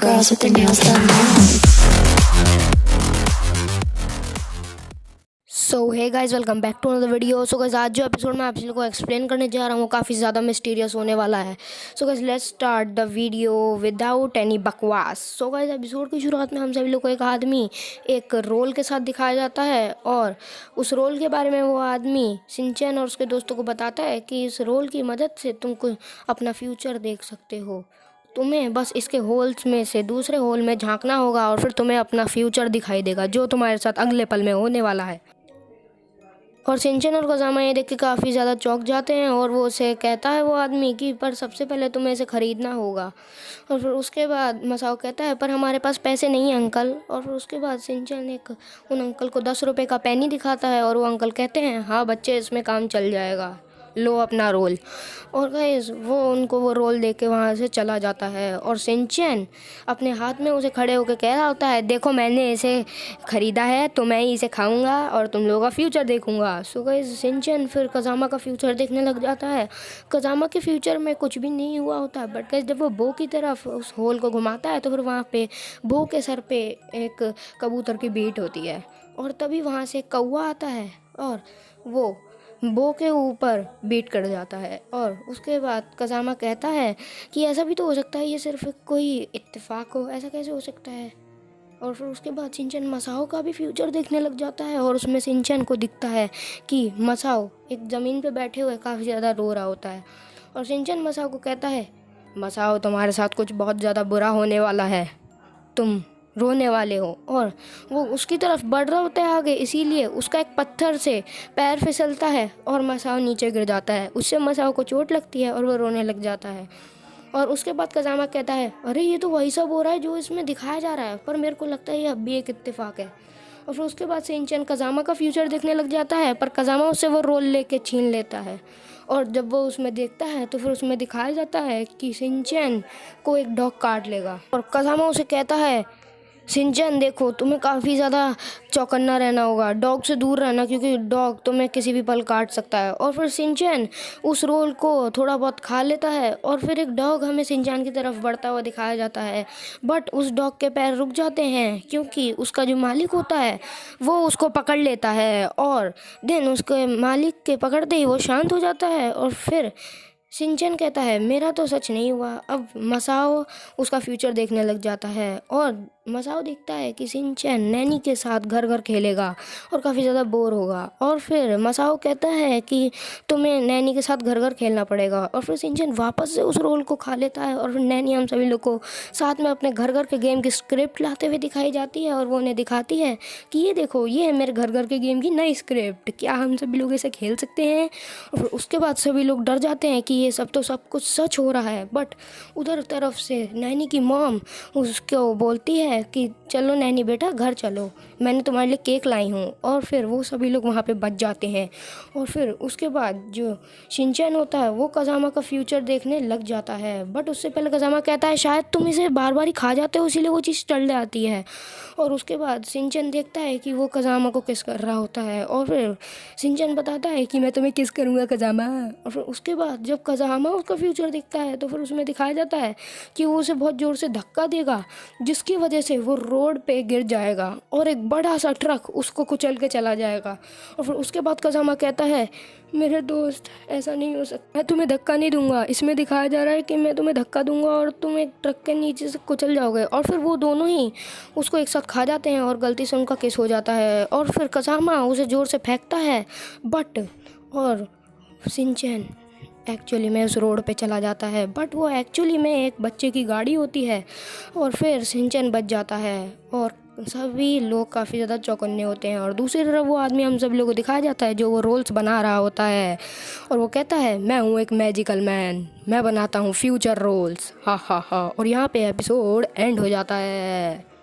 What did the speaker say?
girls with their nails done now. So hey guys, welcome back to another video. So guys, आज जो episode मैं आप लोगों को एक्सप्लेन करने जा रहा हूँ काफ़ी ज़्यादा मिस्टीरियस होने वाला है। So guys, let's start the video without any बकवास। सो गाइस, एपिसोड की शुरुआत में हम सभी लोग को एक आदमी एक रोल के साथ दिखाया जाता है और उस रोल के बारे में वो आदमी शिनचैन और उसके दोस्तों को बताता है कि इस रोल की मदद से तुम अपना फ्यूचर देख सकते हो। तुम्हें बस इसके होल्स में से दूसरे होल में झांकना होगा और फिर तुम्हें अपना फ्यूचर दिखाई देगा जो तुम्हारे साथ अगले पल में होने वाला है। और शिनचैन और कज़ामा ये देख के काफ़ी ज़्यादा चौंक जाते हैं और वो उसे कहता है, वो आदमी, कि पर सबसे पहले तुम्हें इसे ख़रीदना होगा। और फिर उसके बाद मसाओ कहता है, पर हमारे पास पैसे नहीं हैं अंकल। और फिर उसके बाद शिनचैन उन अंकल को 10 रुपये का पेनी दिखाता है और वो अंकल कहते हैं, हाँ बच्चे, इसमें काम चल जाएगा, लो अपना रोल। और गाइस, वो उनको वो रोल दे के वहाँ से चला जाता है और शिनचैन अपने हाथ में उसे खड़े होकर कह रहा होता है, देखो मैंने इसे ख़रीदा है तो मैं ही इसे खाऊंगा और तुम लोगों का फ्यूचर देखूंगा। सो गाइस, शिनचैन फिर कज़ामा का फ्यूचर देखने लग जाता है। कज़ामा के फ्यूचर में कुछ भी नहीं हुआ होता है, बट गाइस जब वो बो की तरफ उस होल को घुमाता है तो फिर वहाँ पे बो के सर पे एक कबूतर की बीट होती है और तभी वहाँ से कौवा आता है और वो बो के ऊपर बीट कर जाता है। और उसके बाद कज़ामा कहता है कि ऐसा भी तो हो सकता है, ये सिर्फ कोई इत्तेफाक हो, ऐसा कैसे हो सकता है। और फिर उसके बाद शिनचैन मसाओ का भी फ्यूचर देखने लग जाता है और उसमें शिनचैन को दिखता है कि मसाओ एक ज़मीन पे बैठे हुए काफ़ी ज़्यादा रो रहा होता है। और शिनचैन मसाओ को कहता है, मसाओ तुम्हारे साथ कुछ बहुत ज़्यादा बुरा होने वाला है, तुम रोने वाले हो। और वो उसकी तरफ बढ़ रहा होता है आगे, इसीलिए उसका एक पत्थर से पैर फिसलता है और मसाओ नीचे गिर जाता है। उससे मसाओ को चोट लगती है और वो रोने लग जाता है। और उसके बाद कज़ामा कहता है, अरे ये तो वही सब हो रहा है जो इसमें दिखाया जा रहा है, पर मेरे को लगता है ये अब भी एक इत्तेफाक है। और फिर उसके बाद शिनचैन कज़ामा का फ्यूचर देखने लग जाता है, पर कज़ामा उससे वो रोल लेके छीन लेता है। और जब वो उसमें देखता है तो फिर उसमें दिखाया जाता है कि शिनचैन को एक डॉग काट लेगा। और कज़ामा उसे कहता है, शिनचैन देखो, तुम्हें काफ़ी ज़्यादा चौकन्ना रहना होगा, डॉग से दूर रहना, क्योंकि डॉग तुम्हें किसी भी पल काट सकता है। और फिर शिनचैन उस रोल को थोड़ा बहुत खा लेता है और फिर एक डॉग हमें शिनचैन की तरफ बढ़ता हुआ दिखाया जाता है, बट उस डॉग के पैर रुक जाते हैं क्योंकि उसका जो मालिक होता है वो उसको पकड़ लेता है। और देन उसके मालिक के पकड़ते ही वो शांत हो जाता है। और फिर शिनचैन कहता है, मेरा तो सच नहीं हुआ। अब मसाओ उसका फ्यूचर देखने लग जाता है और मसाओ देखता है कि शिनचैन नैनी के साथ घर घर खेलेगा और काफ़ी ज़्यादा बोर होगा। और फिर मसाओ कहता है कि तुम्हें नैनी के साथ घर घर खेलना पड़ेगा। और फिर शिनचैन वापस से उस रोल को खा लेता है और फिर नैनी हम सभी लोग को साथ में अपने घर घर के गेम की स्क्रिप्ट लाते हुए दिखाई जाती है और वो उन्हें दिखाती है कि ये देखो, ये है मेरे घर घर के गेम की नई स्क्रिप्ट, क्या हम सभी लोग इसे खेल सकते हैं। और फिर उसके बाद सभी लोग डर जाते हैं कि ये सब कुछ सच हो रहा है। बट उधर तरफ से नैनी की मॉम उसको बोलती है कि चलो नैनी बेटा, घर चलो, मैंने तुम्हारे लिए केक लाई हूँ। और फिर वो सभी लोग वहाँ पे बच जाते हैं। और फिर उसके बाद जो शिनचैन होता है वो कज़ामा का फ्यूचर देखने लग जाता है, बट उससे पहले कज़ामा कहता है, शायद तुम इसे बार बार ही खा जाते हो इसीलिए वो चीज़ टल जाती है। और उसके बाद शिनचैन देखता है कि वो कज़ामा को किस कर रहा होता है और फिर शिनचैन बताता है कि मैं तुम्हें किस करूँगा कज़ामा। और फिर उसके बाद जब कज़ामा उसका फ्यूचर दिखता है तो फिर उसमें दिखाया जाता है कि वो उसे बहुत ज़ोर से धक्का देगा जिसकी वजह से वो रोड पे गिर जाएगा और एक बड़ा सा ट्रक उसको कुचल के चला जाएगा। और फिर उसके बाद कज़ामा कहता है, मेरे दोस्त, ऐसा नहीं हो सकता, मैं तुम्हें धक्का नहीं दूंगा, इसमें दिखाया जा रहा है कि मैं तुम्हें धक्का दूंगा और तुम एक ट्रक के नीचे से कुचल जाओगे। और फिर वो दोनों ही उसको एक साथ खा जाते हैं और गलती से उनका किस हो जाता है। और फिर कज़ामा उसे ज़ोर से फेंकता है, बट और शिनचैन एक्चुअली में उस रोड पे चला जाता है, बट वो एक्चुअली में एक बच्चे की गाड़ी होती है। और फिर शिनचैन बच जाता है और सभी लोग काफ़ी ज़्यादा चौकन्ने होते हैं। और दूसरी तरफ वो आदमी हम सब लोगों को दिखाया जाता है जो वो रोल्स बना रहा होता है और वो कहता है, मैं हूँ एक मैजिकल मैन, मैं बनाता हूँ फ्यूचर रोल्स, हा हा हा। और यहाँ पे एपिसोड एंड हो जाता है।